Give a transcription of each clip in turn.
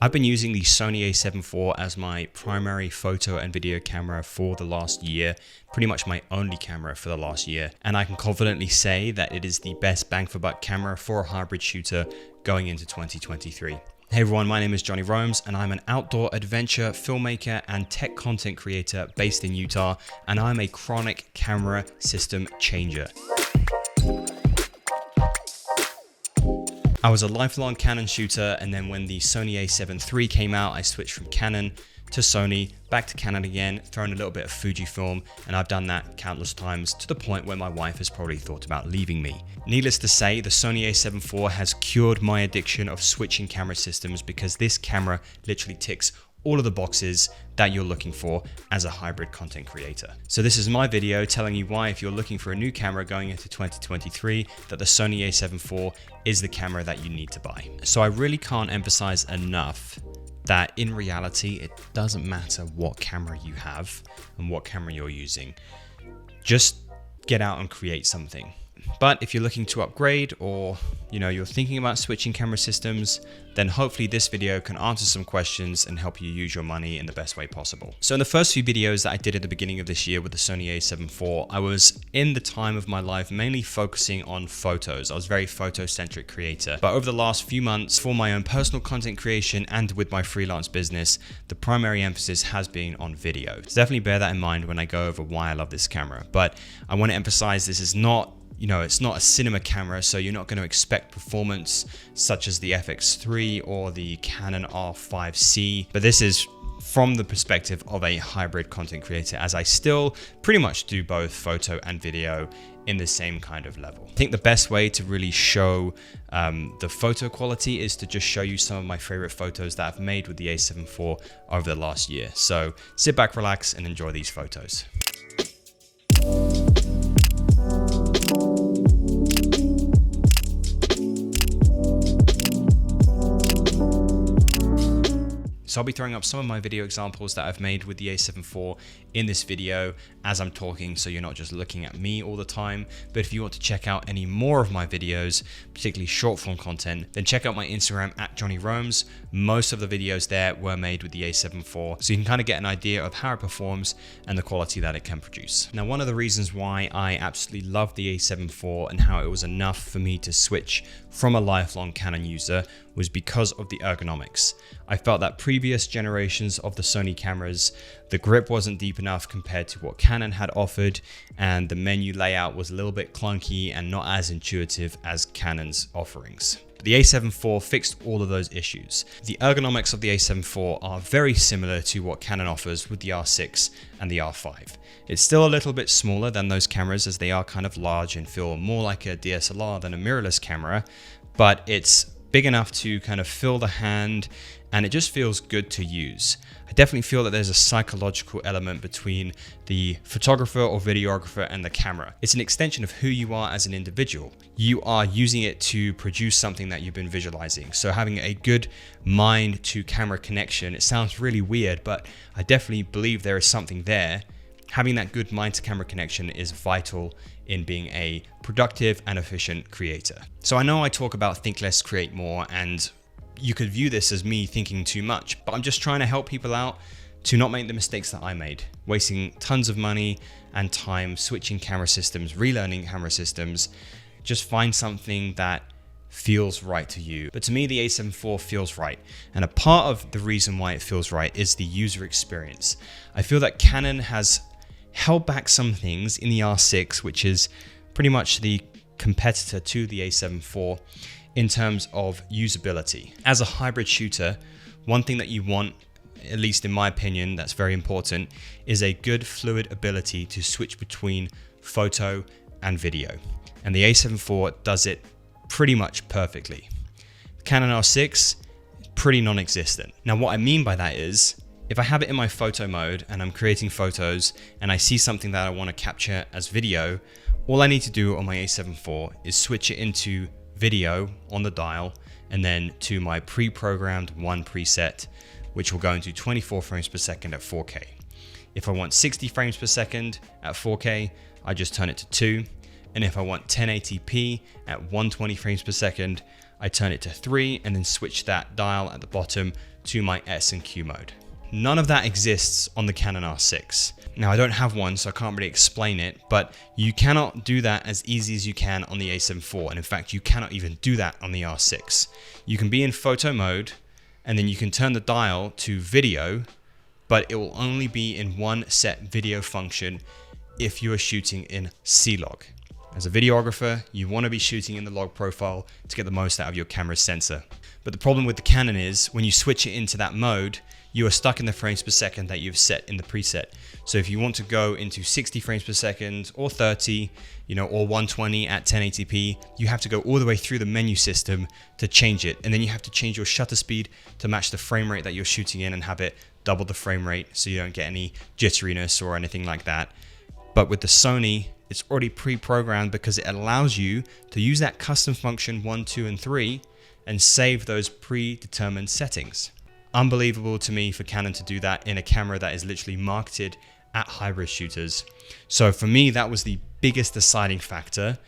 I've been using the Sony a7 IV as my primary photo and video camera for the last year, pretty much my only camera for the last year, and I can confidently say that it is the best bang for buck camera for a hybrid shooter going into 2023. Hey everyone, my name is Johnny Romes and I'm an outdoor adventure filmmaker and tech content creator based in Utah, and I'm a chronic camera system changer. I was a lifelong Canon shooter, and then when the Sony a7 III came out, I switched from Canon to Sony, back to Canon again, thrown a little bit of Fujifilm, and I've done that countless times to the point where my wife has probably thought about leaving me. Needless to say, the Sony a7 IV has cured my addiction of switching camera systems because this camera literally ticks all of the boxes that you're looking for as a hybrid content creator. So this is my video telling you why, if you're looking for a new camera going into 2023, that the Sony a7 IV is the camera that you need to buy. So I really can't emphasize enough that in reality, it doesn't matter what camera you have and what camera you're using. Just get out and create something. But if you're looking to upgrade, or you're thinking about switching camera systems, then hopefully this video can answer some questions and help you use your money in the best way possible. So in the first few videos that I did at the beginning of this year with the Sony a7 IV, I was in the time of my life mainly focusing on photos. I was a very photo-centric creator. But over the last few months, for my own personal content creation and with my freelance business, the primary emphasis has been on video. So definitely bear that in mind when I go over why I love this camera. But I want to emphasize this is not it's not a cinema camera, so you're not going to expect performance such as the FX3 or the Canon R5C, but this is from the perspective of a hybrid content creator, as I still pretty much do both photo and video in the same kind of level. I think the best way to really show the photo quality is to just show you some of my favorite photos that I've made with the a7 IV over the last year. So sit back, relax, and enjoy these photos. So I'll be throwing up some of my video examples that I've made with the a7 IV in this video as I'm talking, so you're not just looking at me all the time. But if you want to check out any more of my videos, particularly short form content, then check out my Instagram at Johnny Romes. Most of the videos there were made with the a7 IV, so you can kind of get an idea of how it performs and the quality that it can produce. Now, one of the reasons why I absolutely love the a7 IV and how it was enough for me to switch from a lifelong Canon user was because of the ergonomics. I felt that previous generations of the Sony cameras, the grip wasn't deep enough compared to what Canon had offered, and the menu layout was a little bit clunky and not as intuitive as Canon's offerings. The a7 IV fixed all of those issues. The ergonomics of the a7 IV are very similar to what Canon offers with the R6 and the R5. It's still a little bit smaller than those cameras, as they are kind of large and feel more like a DSLR than a mirrorless camera, but it's big enough to kind of fill the hand, and it just feels good to use. I definitely feel that there's a psychological element between the photographer or videographer and the camera. It's an extension of who you are as an individual. You are using it to produce something that you've been visualizing. So having a good mind to camera connection, it sounds really weird, but I definitely believe there is something there. Having that good mind to camera connection is vital in being a productive and efficient creator. So I know I talk about think less, create more, and you could view this as me thinking too much, but I'm just trying to help people out to not make the mistakes that I made, wasting tons of money and time switching camera systems, relearning camera systems. Just find something that feels right to you. But to me, the a7 IV feels right. And a part of the reason why it feels right is the user experience. I feel that Canon has held back some things in the R6, which is pretty much the competitor to the a7 IV in terms of usability. As a hybrid shooter, one thing that you want, at least in my opinion, that's very important, is a good fluid ability to switch between photo and video. And the a7 IV does it pretty much perfectly. Canon R6, pretty non-existent. Now, what I mean by that is, if I have it in my photo mode and I'm creating photos and I see something that I want to capture as video, all I need to do on my a7 IV is switch it into video on the dial, and then to my pre-programmed one preset, which will go into 24 frames per second at 4K. If I want 60 frames per second at 4K, I just turn it to 2. And if I want 1080p at 120 frames per second, I turn it to 3 and then switch that dial at the bottom to my S and Q mode. None of that exists on the Canon R6. Now I don't have one, so I can't really explain it, but you cannot do that as easy as you can on the a7IV. And in fact, you cannot even do that on the R6. You can be in photo mode, and then you can turn the dial to video, but it will only be in one set video function if you are shooting in C-Log. As a videographer, you want to be shooting in the log profile to get the most out of your camera's sensor. But the problem with the Canon is when you switch it into that mode, you are stuck in the frames per second that you've set in the preset. So if you want to go into 60 frames per second or 30, or 120 at 1080p, you have to go all the way through the menu system to change it. And then you have to change your shutter speed to match the frame rate that you're shooting in and have it double the frame rate so you don't get any jitteriness or anything like that. But with the Sony, it's already pre-programmed because it allows you to use that custom function 1, 2, and 3 and save those predetermined settings. Unbelievable to me for Canon to do that in a camera that is literally marketed at high-res shooters. So for me, that was the biggest deciding factor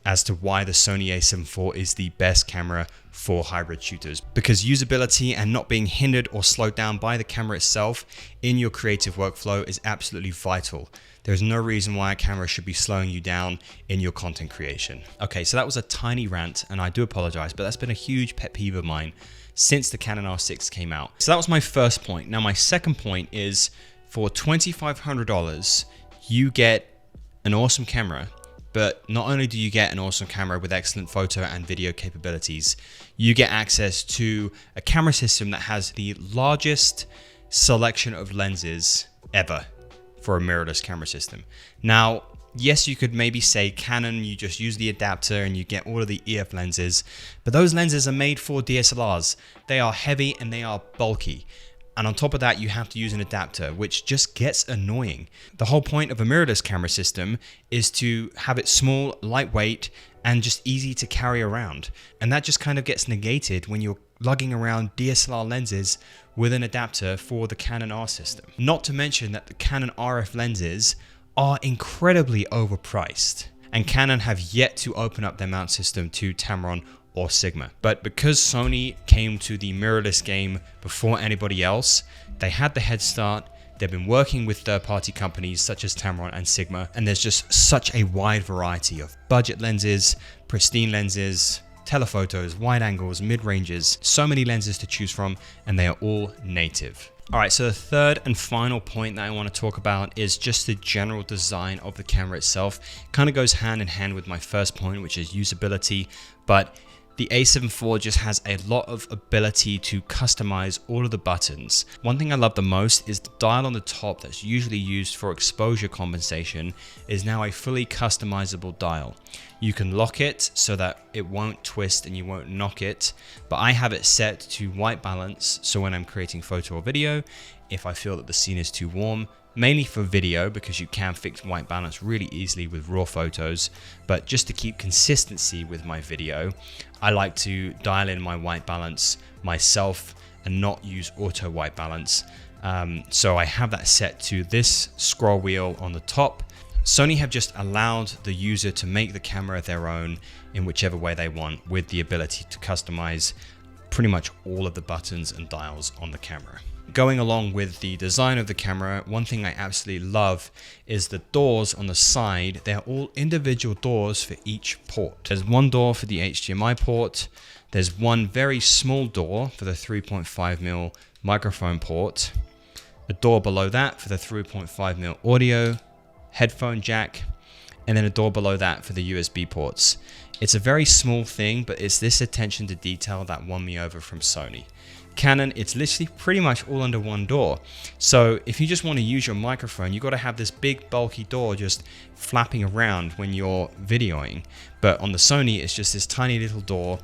as to why the Sony a7IV is the best camera for high-res shooters. Because usability and not being hindered or slowed down by the camera itself in your creative workflow is absolutely vital. There's no reason why a camera should be slowing you down in your content creation. Okay, so that was a tiny rant, and I do apologize, but that's been a huge pet peeve of mine since the Canon R6 came out. So that was my first point. Now my second point is for $2,500, you get an awesome camera, but not only do you get an awesome camera with excellent photo and video capabilities, you get access to a camera system that has the largest selection of lenses ever for a mirrorless camera system. Now, yes, you could maybe say Canon, you just use the adapter and you get all of the EF lenses, but those lenses are made for DSLRs. They are heavy and they are bulky. And on top of that, you have to use an adapter, which just gets annoying. The whole point of a mirrorless camera system is to have it small, lightweight, and just easy to carry around. And that just kind of gets negated when you're lugging around DSLR lenses with an adapter for the Canon R system. Not to mention that the Canon RF lenses are incredibly overpriced, and Canon have yet to open up their mount system to Tamron or Sigma. But because Sony came to the mirrorless game before anybody else, they had the head start. They've been working with third-party companies such as Tamron and Sigma, and there's just such a wide variety of budget lenses, pristine lenses, telephotos, wide angles, mid-ranges, so many lenses to choose from, and they are all native. All right, so the third and final point that I want to talk about is just the general design of the camera itself. It kind of goes hand in hand with my first point, which is usability, but the a7IV just has a lot of ability to customize all of the buttons. One thing I love the most is the dial on the top that's usually used for exposure compensation is now a fully customizable dial. You can lock it so that it won't twist and you won't knock it, but I have it set to white balance, so when I'm creating photo or video, if I feel that the scene is too warm, mainly for video because you can fix white balance really easily with raw photos, but just to keep consistency with my video, I like to dial in my white balance myself and not use auto white balance. So I have that set to this scroll wheel on the top. Sony have just allowed the user to make the camera their own in whichever way they want, with the ability to customize pretty much all of the buttons and dials on the camera. Going along with the design of the camera, one thing I absolutely love is the doors on the side. They're all individual doors for each port. There's one door for the HDMI port. There's one very small door for the 3.5mm microphone port. A door below that for the 3.5mm audio, headphone jack, and then a door below that for the USB ports. It's a very small thing, but it's this attention to detail that won me over from Sony. Canon, it's literally pretty much all under one door. So if you just want to use your microphone, you've got to have this big bulky door just flapping around when you're videoing. But on the Sony, it's just this tiny little door,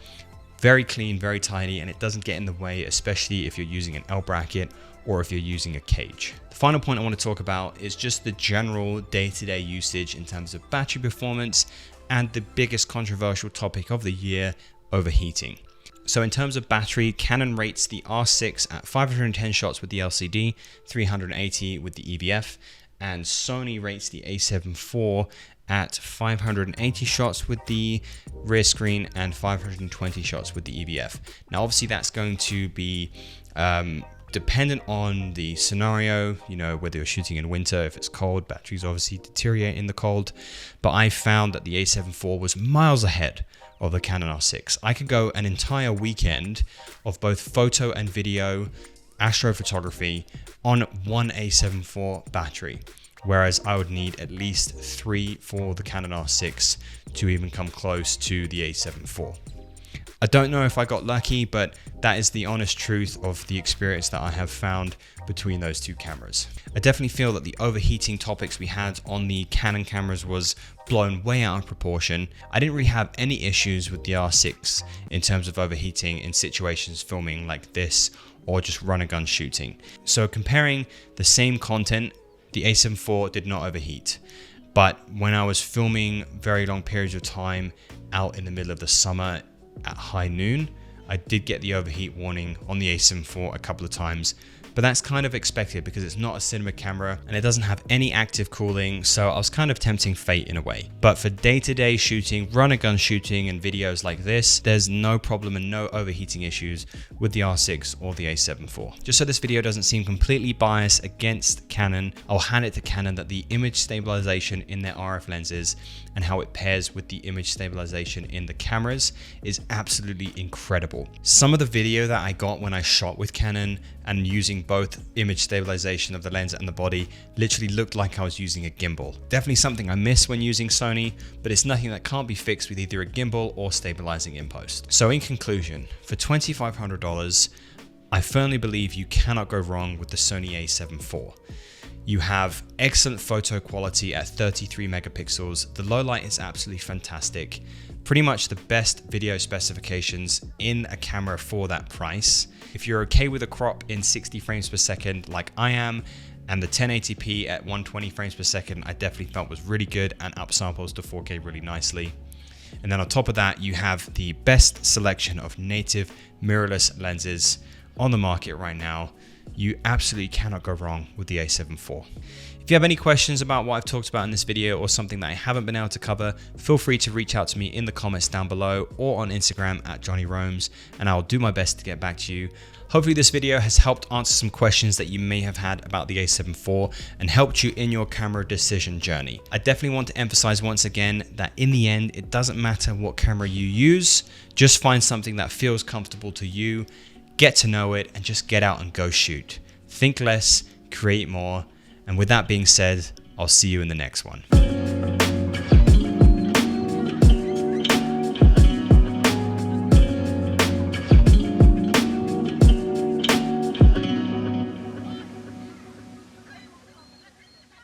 very clean, very tidy, and it doesn't get in the way, especially if you're using an L bracket or if you're using a cage. The final point I want to talk about is just the general day-to-day usage in terms of battery performance and the biggest controversial topic of the year, overheating. So in terms of battery, Canon rates the R6 at 510 shots with the LCD, 380 with the EVF, and Sony rates the a7IV at 580 shots with the rear screen and 520 shots with the EVF. Now obviously that's going to be Dependent on the scenario, you know, whether you're shooting in winter, if it's cold, batteries obviously deteriorate in the cold. But I found that the a7 IV was miles ahead of the Canon R6. I could go an entire weekend of both photo and video astrophotography on one a7 IV battery, whereas I would need at least 3 for the Canon R6 to even come close to the a7 IV. I don't know if I got lucky, but that is the honest truth of the experience that I have found between those two cameras. I definitely feel that the overheating topics we had on the Canon cameras was blown way out of proportion. I didn't really have any issues with the R6 in terms of overheating in situations filming like this or just run and gun shooting. So comparing the same content, the a7 IV did not overheat. But when I was filming very long periods of time out in the middle of the summer at high noon, I did get the overheat warning on the a7 IV a couple of times, but that's kind of expected because it's not a cinema camera and it doesn't have any active cooling, so I was kind of tempting fate in a way. But for day-to-day shooting, run-and-gun shooting and videos like this, there's no problem and no overheating issues with the R6 or the a7 IV. Just so this video doesn't seem completely biased against Canon, I'll hand it to Canon that the image stabilization in their RF lenses and how it pairs with the image stabilization in the cameras is absolutely incredible. Some of the video that I got when I shot with Canon and using both image stabilization of the lens and the body literally looked like I was using a gimbal. Definitely something I miss when using Sony, but it's nothing that can't be fixed with either a gimbal or stabilizing in post. So in conclusion, for $2,500, I firmly believe you cannot go wrong with the Sony a7 IV. You have excellent photo quality at 33 megapixels. The low light is absolutely fantastic. Pretty much the best video specifications in a camera for that price. If you're okay with a crop in 60 frames per second like I am, and the 1080p at 120 frames per second, I definitely felt was really good and upsamples to 4K really nicely. And then on top of that, you have the best selection of native mirrorless lenses on the market right now. You absolutely cannot go wrong with the a7 IV. If you have any questions about what I've talked about in this video or something that I haven't been able to cover, feel free to reach out to me in the comments down below or on Instagram at JohnnyRoams, and I'll do my best to get back to you. Hopefully this video has helped answer some questions that you may have had about the a7 IV and helped you in your camera decision journey. I definitely want to emphasize once again that in the end, it doesn't matter what camera you use, just find something that feels comfortable to you, get to know it, and just get out and go shoot. Think less, create more. And with that being said, I'll see you in the next one.